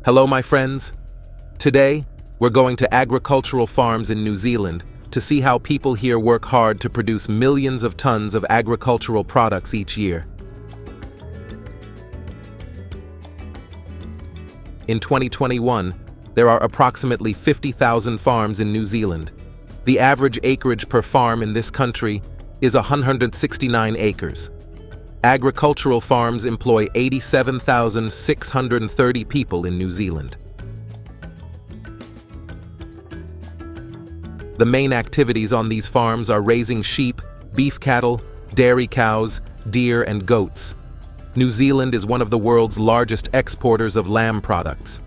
Hello, my friends. Today, we're going to agricultural farms in New Zealand to see how people here work hard to produce millions of tons of agricultural products each year. In 2021, there are approximately 50,000 farms in New Zealand. The average acreage per farm in this country is 169 acres. Agricultural farms employ 87,630 people in New Zealand. The main activities on these farms are raising sheep, beef cattle, dairy cows, deer, and goats. New Zealand is one of the world's largest exporters of lamb products.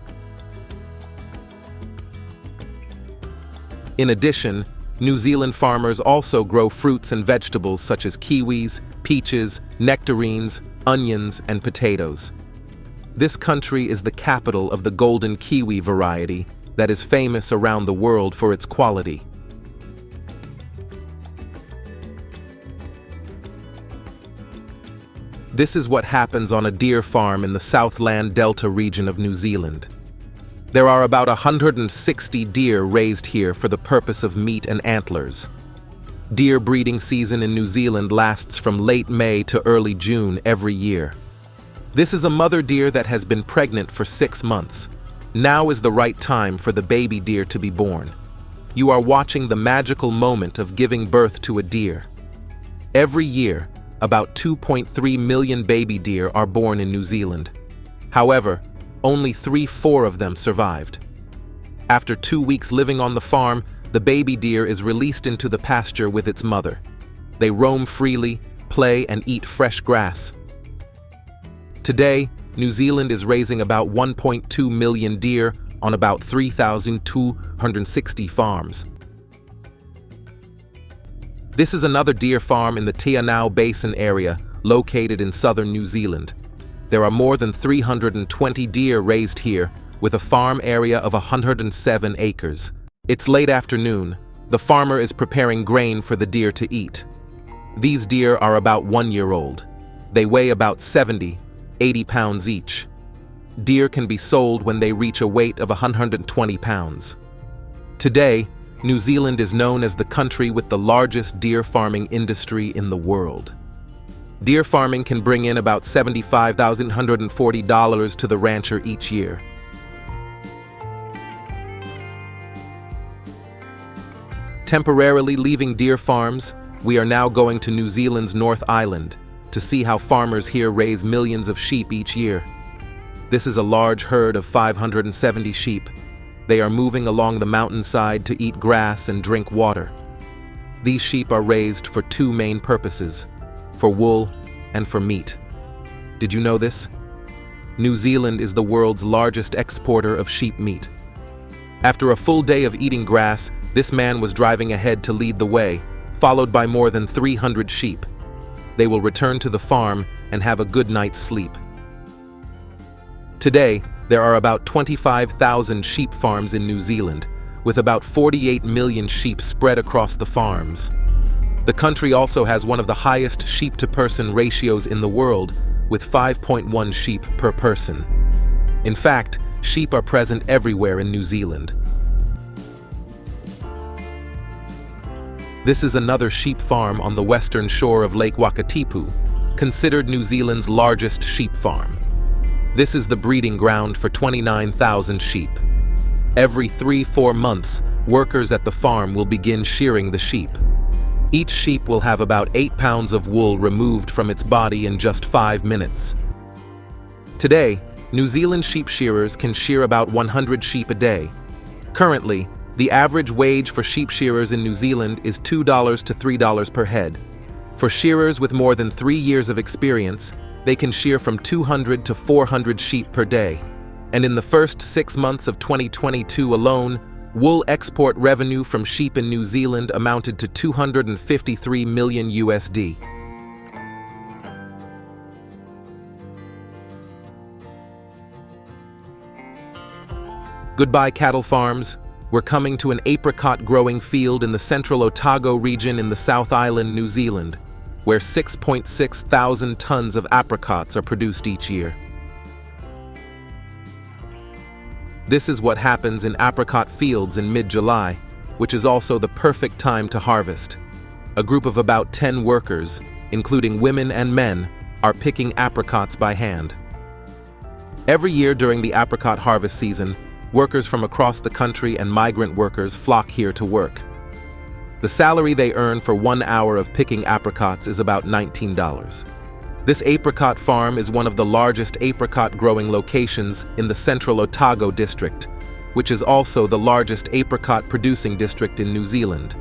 In addition, New Zealand farmers also grow fruits and vegetables such as kiwis, peaches, nectarines, onions, and potatoes. This country is the capital of the golden kiwi variety that is famous around the world for its quality. This is what happens on a deer farm in the Southland Delta region of New Zealand. There are about 160 deer raised here for the purpose of meat and antlers. Deer breeding season in New Zealand lasts from late May to early June every year. This is a mother deer that has been pregnant for 6 months. Now is the right time for the baby deer to be born. You are watching the magical moment of giving birth to a deer. Every year, about 2.3 million baby deer are born in New Zealand. However, only 3-4 of them survived. After 2 weeks living on the farm, the baby deer is released into the pasture with its mother. They roam freely, play, and eat fresh grass. Today, New Zealand is raising about 1.2 million deer on about 3,260 farms. This is another deer farm in the Tianau Basin area, located in southern New Zealand. There are more than 320 deer raised here, with a farm area of 107 acres. It's late afternoon. The farmer is preparing grain for the deer to eat. These deer are about 1 year old. They weigh about 70-80 pounds each. Deer can be sold when they reach a weight of 120 pounds. Today, New Zealand is known as the country with the largest deer farming industry in the world. Deer farming can bring in about $75,140 to the rancher each year. Temporarily leaving deer farms, we are now going to New Zealand's North Island to see how farmers here raise millions of sheep each year. This is a large herd of 570 sheep. They are moving along the mountainside to eat grass and drink water. These sheep are raised for 2 main purposes: for wool and for meat. Did you know this? New Zealand is the world's largest exporter of sheep meat. After a full day of eating grass, this man was driving ahead to lead the way, followed by more than 300 sheep. They will return to the farm and have a good night's sleep. Today, there are about 25,000 sheep farms in New Zealand, with about 48 million sheep spread across the farms. The country also has one of the highest sheep-to-person ratios in the world, with 5.1 sheep per person. In fact, sheep are present everywhere in New Zealand. This is another sheep farm on the western shore of Lake Wakatipu, considered New Zealand's largest sheep farm. This is the breeding ground for 29,000 sheep. Every 3-4 months, workers at the farm will begin shearing the sheep. Each sheep will have about 8 pounds of wool removed from its body in just 5 minutes. Today, New Zealand sheep shearers can shear about 100 sheep a day. Currently, the average wage for sheep shearers in New Zealand is $2 to $3 per head. For shearers with more than 3 years of experience, they can shear from 200 to 400 sheep per day. And in the first 6 months of 2022 alone, wool export revenue from sheep in New Zealand amounted to $253 million USD. Goodbye, cattle farms. We're coming to an apricot growing field in the central Otago region in the South Island, New Zealand, where 6.6 thousand tons of apricots are produced each year. This is what happens in apricot fields in mid-July, which is also the perfect time to harvest. A group of about 10 workers, including women and men, are picking apricots by hand. Every year during the apricot harvest season, workers from across the country and migrant workers flock here to work. The salary they earn for 1 hour of picking apricots is about $19. This apricot farm is one of the largest apricot growing locations in the central Otago district, which is also the largest apricot producing district in New Zealand.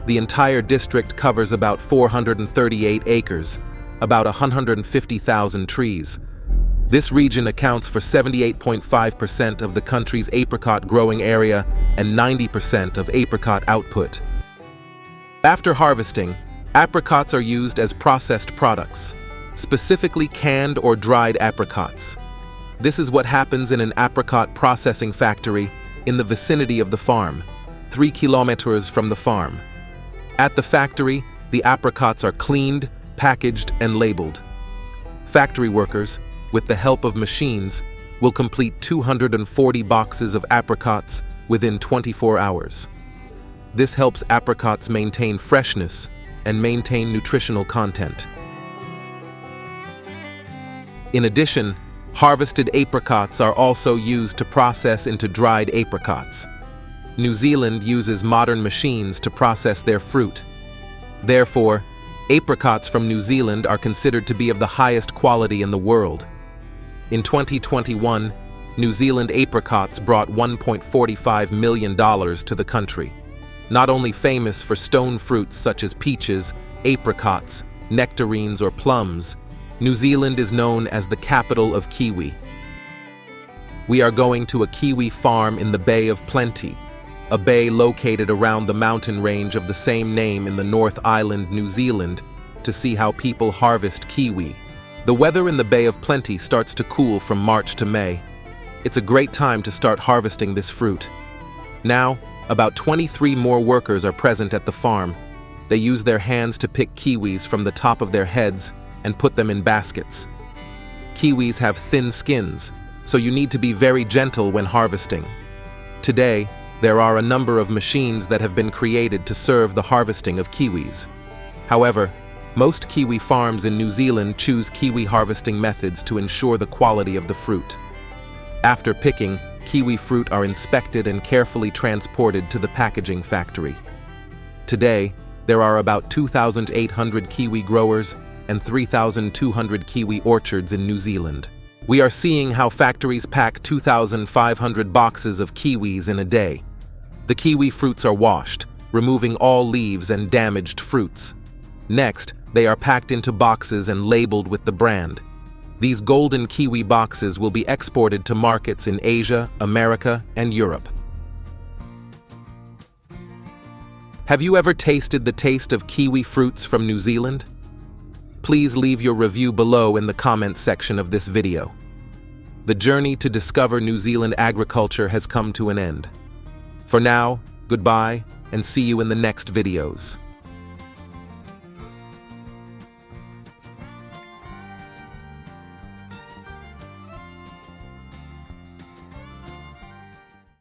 The entire district covers about 438 acres, about 150,000 trees. This region accounts for 78.5% of the country's apricot growing area and 90% of apricot output. After harvesting, apricots are used as processed products, specifically canned or dried apricots. This is what happens in an apricot processing factory in the vicinity of the farm, 3 kilometers from the farm. At the factory, the apricots are cleaned, packaged, and labeled. Factory workers, with the help of machines, will complete 240 boxes of apricots within 24 hours. This helps apricots maintain freshness and maintain nutritional content. In addition, harvested apricots are also used to process into dried apricots. New Zealand uses modern machines to process their fruit. Therefore, apricots from New Zealand are considered to be of the highest quality in the world. In 2021, New Zealand apricots brought $1.45 million to the country. Not only famous for stone fruits such as peaches, apricots, nectarines, or plums, New Zealand is known as the capital of Kiwi. We are going to a Kiwi farm in the Bay of Plenty, a bay located around the mountain range of the same name in the North Island, New Zealand, to see how people harvest kiwi. The weather in the Bay of Plenty starts to cool from March to May. It's a great time to start harvesting this fruit. Now, about 23 more workers are present at the farm. They use their hands to pick kiwis from the top of their heads and put them in baskets. Kiwis have thin skins, so you need to be very gentle when harvesting. Today, there are a number of machines that have been created to serve the harvesting of kiwis. However, most kiwi farms in New Zealand choose kiwi harvesting methods to ensure the quality of the fruit. After picking, kiwi fruit are inspected and carefully transported to the packaging factory. Today, there are about 2,800 kiwi growers and 3,200 kiwi orchards in New Zealand. We are seeing how factories pack 2,500 boxes of kiwis in a day. The kiwi fruits are washed, removing all leaves and damaged fruits. Next, they are packed into boxes and labeled with the brand. These golden kiwi boxes will be exported to markets in Asia, America, and Europe. Have you ever tasted the taste of kiwi fruits from New Zealand? Please leave your review below in the comments section of this video. The journey to discover New Zealand agriculture has come to an end. For now, goodbye, and see you in the next videos.